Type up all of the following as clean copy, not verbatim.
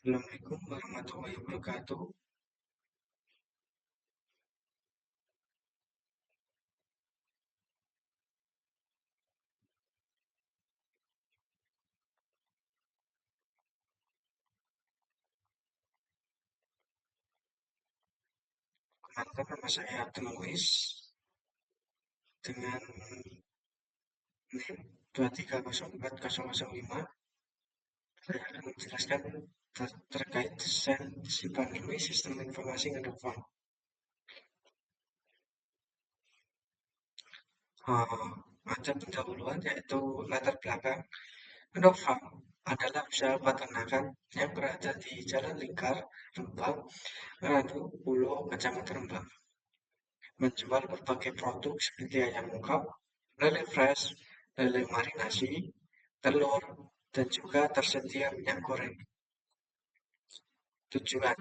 Assalamualaikum warahmatullahi wabarakatuh. Kenalkan nama saya Abdul Muiz dengan NIM 2304005. Saya akan menjelaskan terkait desain simpan ilmi sistem informasi Ngendoform. Ada pendahuluan yaitu latar belakang. Ngendoform adalah usaha peternakan yang berada di Jalan Lingkar, Rembang, Ranu, Pulau, Kecamatan Rembang. Menjual berbagai produk seperti ayam ungkap, lele fresh, lele marinasi, telur, dan juga tersedia minyak goreng. Tujuan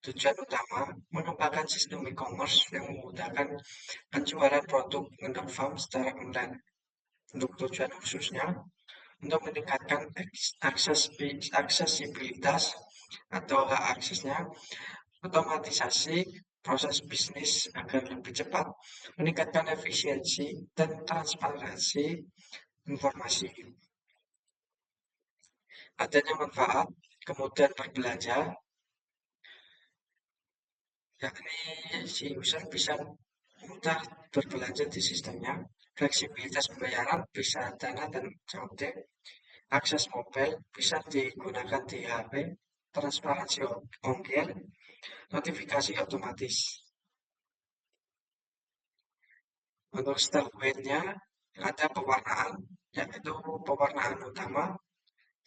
Tujuan utama mengembangkan sistem e-commerce yang memudahkan penjualan produk Ngendok Farm secara online. Untuk tujuan khususnya, untuk meningkatkan aksesibilitas atau hak aksesnya, otomatisasi proses bisnis agar lebih cepat, meningkatkan efisiensi dan transparansi informasi. Adanya manfaat, kemudian berbelanja, yakni si user bisa mudah berbelanja di sistemnya, fleksibilitas pembayaran bisa dana dan COD, akses mobile bisa digunakan di HP, transparansi ongkir, notifikasi otomatis. Untuk style guide-nya ada pewarnaan, yaitu pewarnaan utama.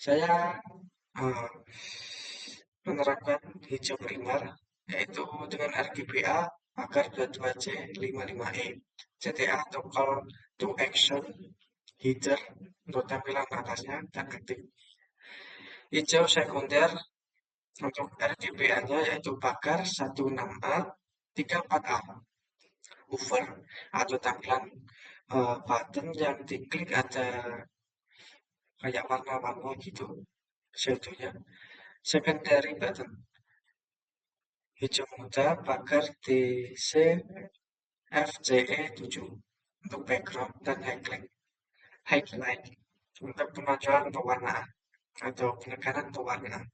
Saya uh, menerapkan hijau primer, yaitu dengan RGBA agar 22C55E, CTA atau call to action, header untuk tampilan atasnya dan aktif. Hijau sekunder untuk RGBA-nya yaitu bakar 16A 34A, over atau tampilan button yang diklik ada kayak warna-warna gitu sebetulnya. Secondary button hijau muda bakar DC FCE7 untuk background dan highlight untuk penonjolan pewarnaan atau penekanan pewarnaan.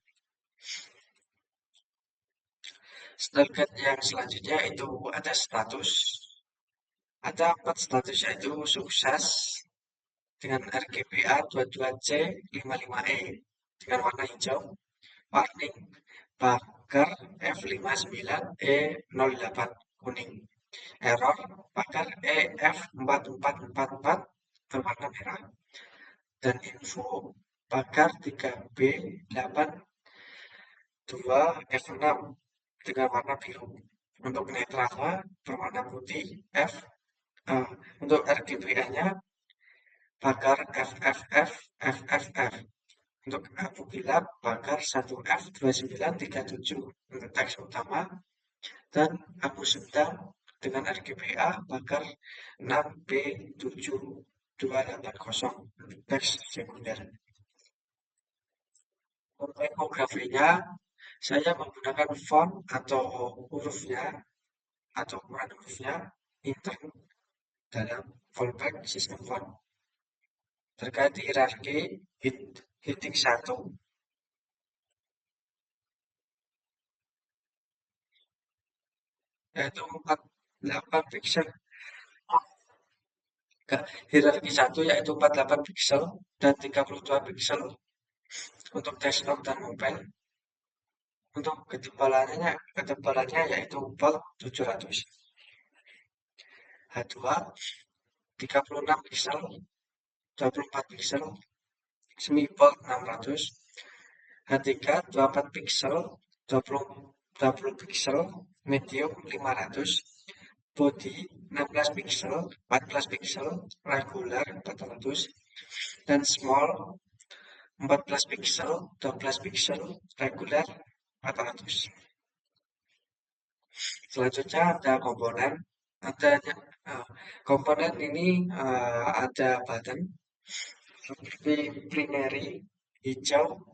Target yang selanjutnya itu ada status. Ada 4 status yaitu sukses dengan RGBA 22C55E dengan warna hijau, warning bakar F59E08 kuning, error bakar EF4444 berwarna merah, dan info bakar 3B82F6 dengan warna biru. Untuk netralnya berwarna putih F. Untuk RGBA-nya bakar FFF FFF. Untuk abu gelap bakar 1F2937 untuk teks utama, dan abu sedang dengan RGBA bakar 6B7280 untuk teks sekunder. Untuk typografinya saya menggunakan font atau hurufnya atau ukuran hurufnya intern dalam fallback sistem font. Terkait hierarki heading 1 yaitu 48 pixel. Hierarki 1 yaitu 48 pixel dan 32 pixel untuk desktop dan mobile. Untuk ketebalannya yaitu bold 700. H2 36 pixel, 24 pixel, semi bold 600. H3 24 pixel, 20 pixel, medium 500. Body 16 pixel, 14 pixel, regular 400, dan small 14 pixel, 12 pixel, regular 400. Selanjutnya ada komponen. Ada komponen ini ada button seperti primary hijau,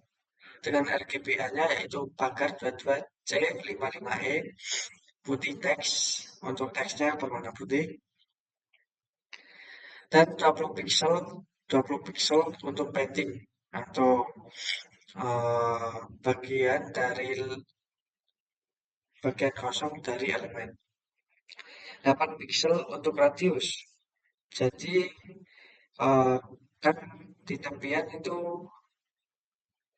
dengan RGBA-nya yaitu pagar 22C55E, putih teks, untuk teksnya berwarna putih, dan 20 pixel untuk padding atau bagian dari bagian kosong dari elemen. 8 pixel untuk radius. Jadi kan di tepian itu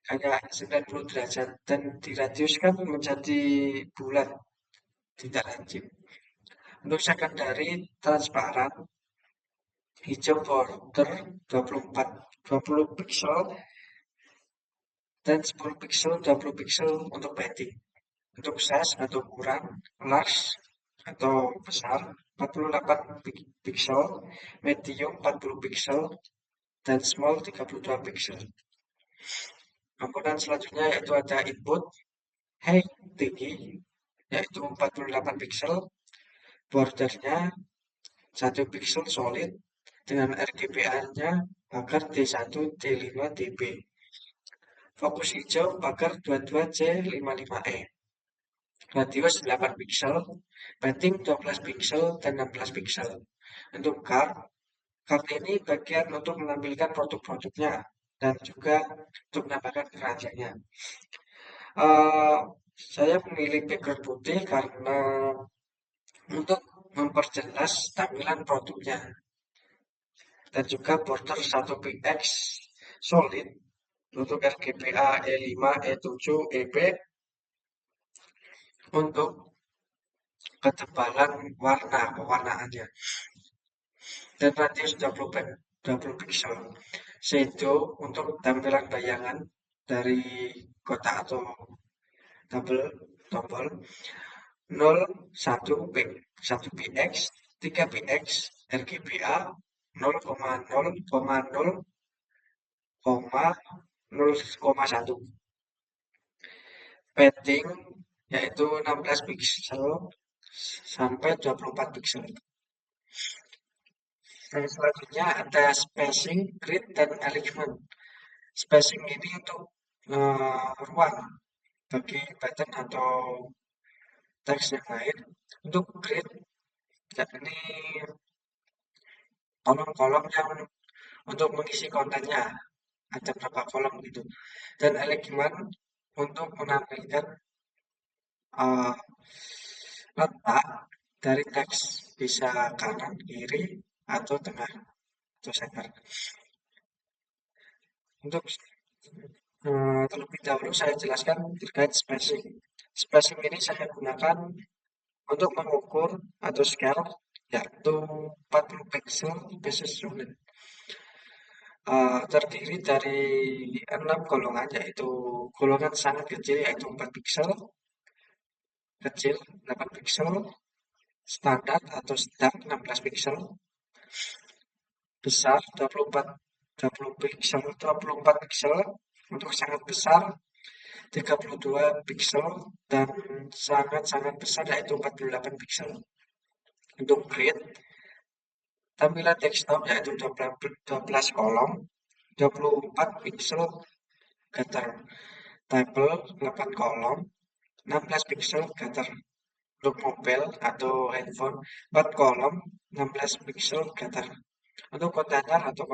kayak 90 derajat dan di radius kan menjadi bulat, tidak lancip. Untuk secondary transparan, hijau border 20 pixel dan 10 pixel 20 pixel untuk padding. Untuk size atau ukuran large atau besar 48 pixel, medium 40 pixel, dan small 32 pixel. Komponen selanjutnya yaitu ada input height tinggi yaitu 48 pixel, bordernya 1 pixel solid dengan RGBA-nya pagar D1, D5, DB. Fokus hijau pagar 22C55E. Radius 8 pixel, padding 12 pixel dan 16 pixel. Untuk card ini bagian untuk menampilkan produk-produknya dan juga untuk menambahkan keranjangnya. Saya memilih background putih karena untuk memperjelas tampilan produknya dan juga border 1px solid untuk RGBA E5, E7, EB untuk ketebalan warna pewarnaannya dan radius 20 pixel. Shadow untuk tampilan bayangan dari kotak atau tombol 0, 1px, 3px, RGBA 0,1. Padding yaitu 16 pixel sampai 24 pixel. Dan selanjutnya ada spacing, grid, dan alignment. Spacing ini untuk ruang bagi button atau teks yang lain. Untuk grid, yakni kolom-kolom yang untuk mengisi kontennya, ada berapa kolom gitu. Dan alignment untuk menampilkan letak dari teks, bisa kanan, kiri, atau tengah, atau center. Untuk terlebih dahulu saya jelaskan terkait spacing. Spacing ini saya gunakan untuk mengukur atau scale yaitu 40 pixel basis unit. Terdiri dari 6 golongan yaitu golongan sangat kecil yaitu 4 pixel, kecil 8 pixel, standar atau sedang 16 pixel, besar 24 pixel untuk sangat besar 32 pixel dan sangat-sangat besar yaitu 48 pixel. Untuk grid, tampilan desktop yaitu 12 kolom, 24 pixel gutter, table 8 kolom, 16 pixel gutter. Untuk mobile atau handphone 4 kolom, 16 pixel gutter. Untuk kontainer atau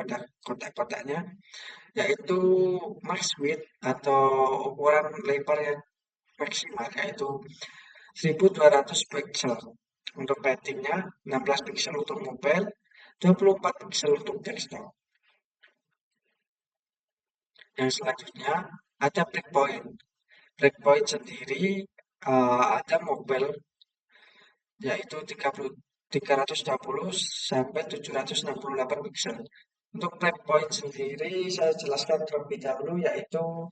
kotak-kotaknya yaitu max width atau ukuran lebar yang maksimal yaitu 1200 pixel. Untuk paddingnya 16 pixel untuk mobile, 24 pixel untuk desktop. Yang selanjutnya ada breakpoint. Breakpoint sendiri ada mobile yaitu 320 sampai 768 pixel. Untuk breakpoint sendiri saya jelaskan terlebih dahulu yaitu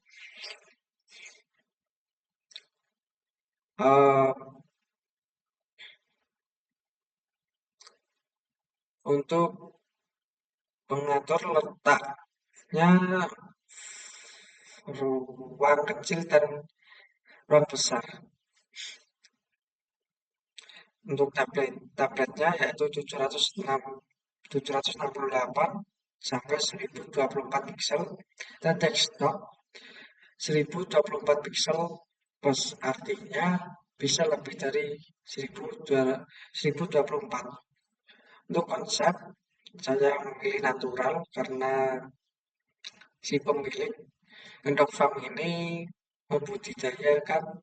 untuk mengatur letaknya ruang kecil dan ruang besar. Untuk tabletnya yaitu 768 sampai 1024 pixel dan desktop 1024 piksel plus artinya bisa lebih dari 1024. Untuk konsep, saya memilih natural karena si pemilik endog farm ini membudidayakan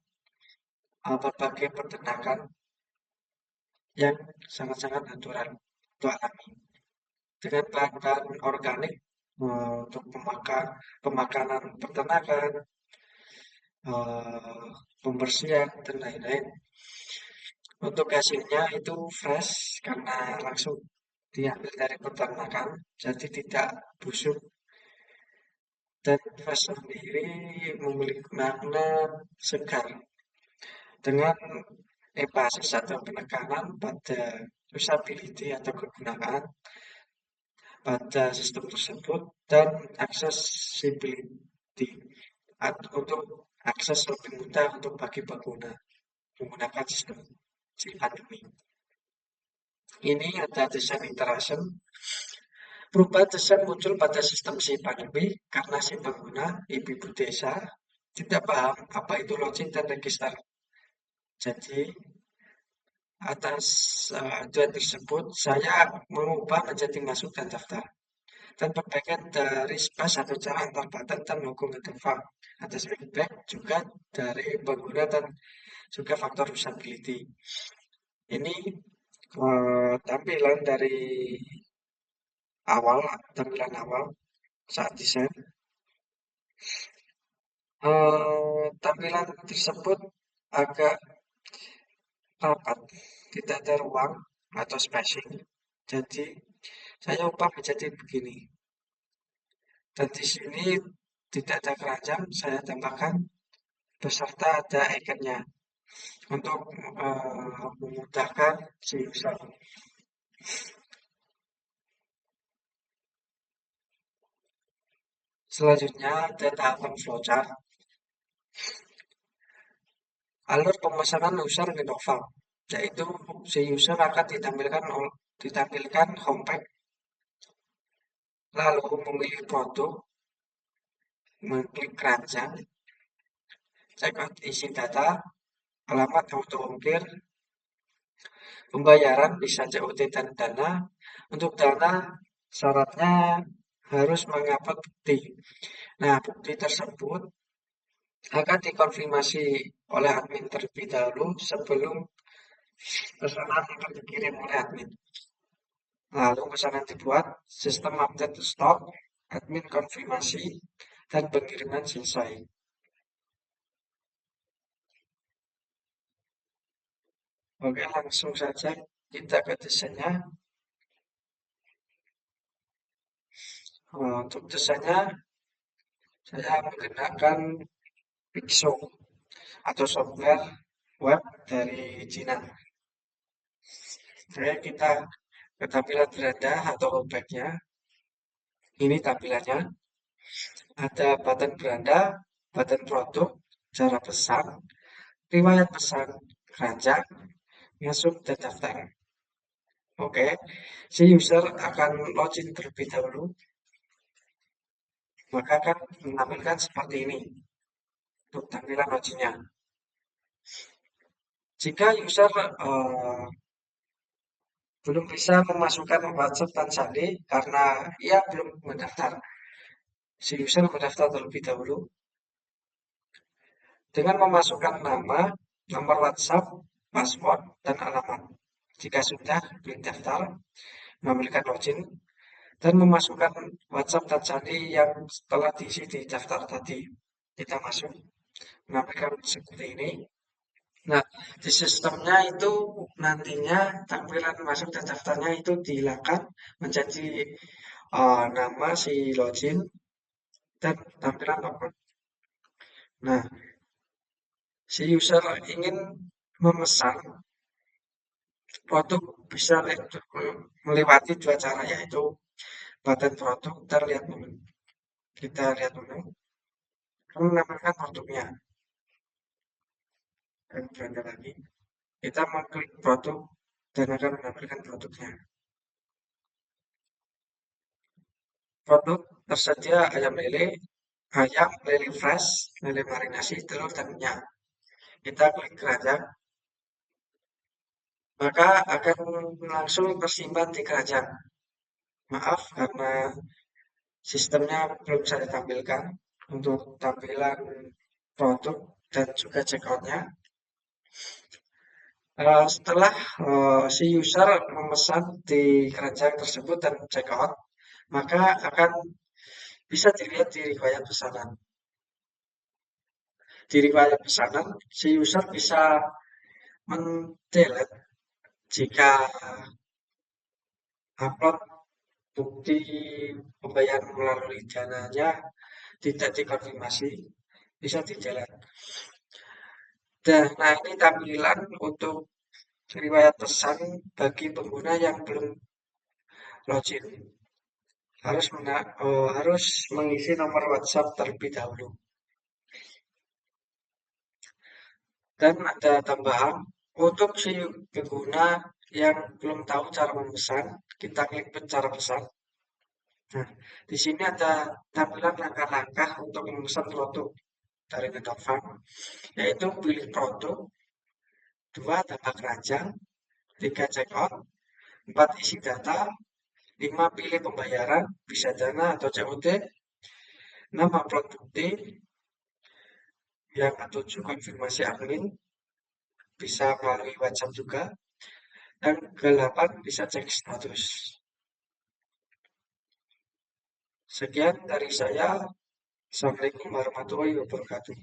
berbagai peternakan yang sangat-sangat natural atau alami dengan bahan-bahan organik untuk pemakanan peternakan, pembersihan dan lain-lain. Untuk hasilnya itu fresh karena langsung diambil dari peternakan, jadi tidak busuk dan fresh sendiri memiliki makna segar dengan emphasis atau penekanan pada usability atau kegunaan pada sistem tersebut dan accessibility untuk akses lebih mudah untuk bagi pengguna menggunakan sistem si pandemi. Ini ada desain interaction. Perubahan desain muncul pada sistem si pandemi karena si pengguna, ibu-ibu desa, tidak paham apa itu login dan register. Jadi, atas aduan tersebut, saya mengubah menjadi masuk dan daftar. Dan perbaikan dari space atau cara antar button dan logo ngedefang. Atas feedback juga dari pengguna dan juga faktor usability. Ini tampilan dari awal, tampilan awal saat desain. Tampilan tersebut agak rapat, tidak ada ruang atau spacing. Jadi saya ubah menjadi begini. Dan di sini tidak ada keranjang, saya tambahkan beserta ada ikonnya untuk memudahkan si user. Selanjutnya ada tahapan flowchart. Alur pemesanan user Innova, yaitu si user akan ditampilkan homepage, lalu memilih produk, mengklik keranjang, checkout isi data, alamat auto ongkir, pembayaran bisa COD dan dana. Untuk dana syaratnya harus mengupload bukti. Nah, bukti tersebut akan dikonfirmasi oleh admin terlebih dahulu sebelum pesanan akan dikirim oleh admin. Lalu pesanan dibuat, sistem update stok, admin konfirmasi, dan pengiriman selesai. Oke, langsung saja kita ke desainnya. Untuk desainnya, saya menggunakan Pixo atau software web dari Cina. Jadi kita ke tampilan beranda atau homepage-nya. Ini tampilannya. Ada button beranda, button produk, cara pesan, riwayat pesan, keranjang, masuk dan daftar. Oke, si user akan login terlebih dahulu, maka akan menampilkan seperti ini untuk tampilan loginnya. Jika user belum bisa memasukkan WhatsApp dan sandi karena ia belum mendaftar, si user mendaftar terlebih dahulu dengan memasukkan nama, nomor WhatsApp, password, dan alamat. Jika sudah mendaftar, memberikan login, dan memasukkan WhatsApp dan sandi yang telah diisi di daftar tadi. Kita masuk, menampilkan seperti ini. Nah, di sistemnya itu nantinya tampilan masuk dan daftarnya itu dihilangkan menjadi nama si login dan tampilan login. Nah, si user ingin memesan produk bisa melewati dua cara yaitu button produk dan lihat menu. Kita lihat menu, menambahkan produknya dan beranda lagi. Kita mengklik produk dan akan menampilkan produknya. Produk tersedia ayam lele, ayam, lele fresh, lele marinasi, telur, dan minyak. Kita klik keranjang, maka akan langsung tersimpan di keranjang. Maaf karena sistemnya belum saya tampilkan untuk tampilan produk dan juga checkout-nya. Setelah si user memesan di keranjang tersebut dan checkout, maka akan bisa dilihat di riwayat pesanan. Di riwayat pesanan, si user bisa mendelete jika upload bukti pembayaran melalui Dananya tidak dikonfirmasi, bisa di-delete. Nah, ini tampilan untuk riwayat pesan bagi pengguna yang belum login. Harus mengisi nomor WhatsApp terlebih dahulu. Dan ada tambahan, untuk si pengguna yang belum tahu cara memesan, kita klik cara pesan. Nah, di sini ada tampilan langkah-langkah untuk memesan produk dari Nedofarm, yaitu pilih produk, 2 tambah keranjang, 3 checkout, 4 isi data, 5 pilih pembayaran, bisa Dana atau COD, 6 upload bukti, yang ke-7 konfirmasi admin, bisa melalui WhatsApp juga, dan ke-8 bisa cek status. Sekian dari saya. Assalamualaikum warahmatullahi wabarakatuh.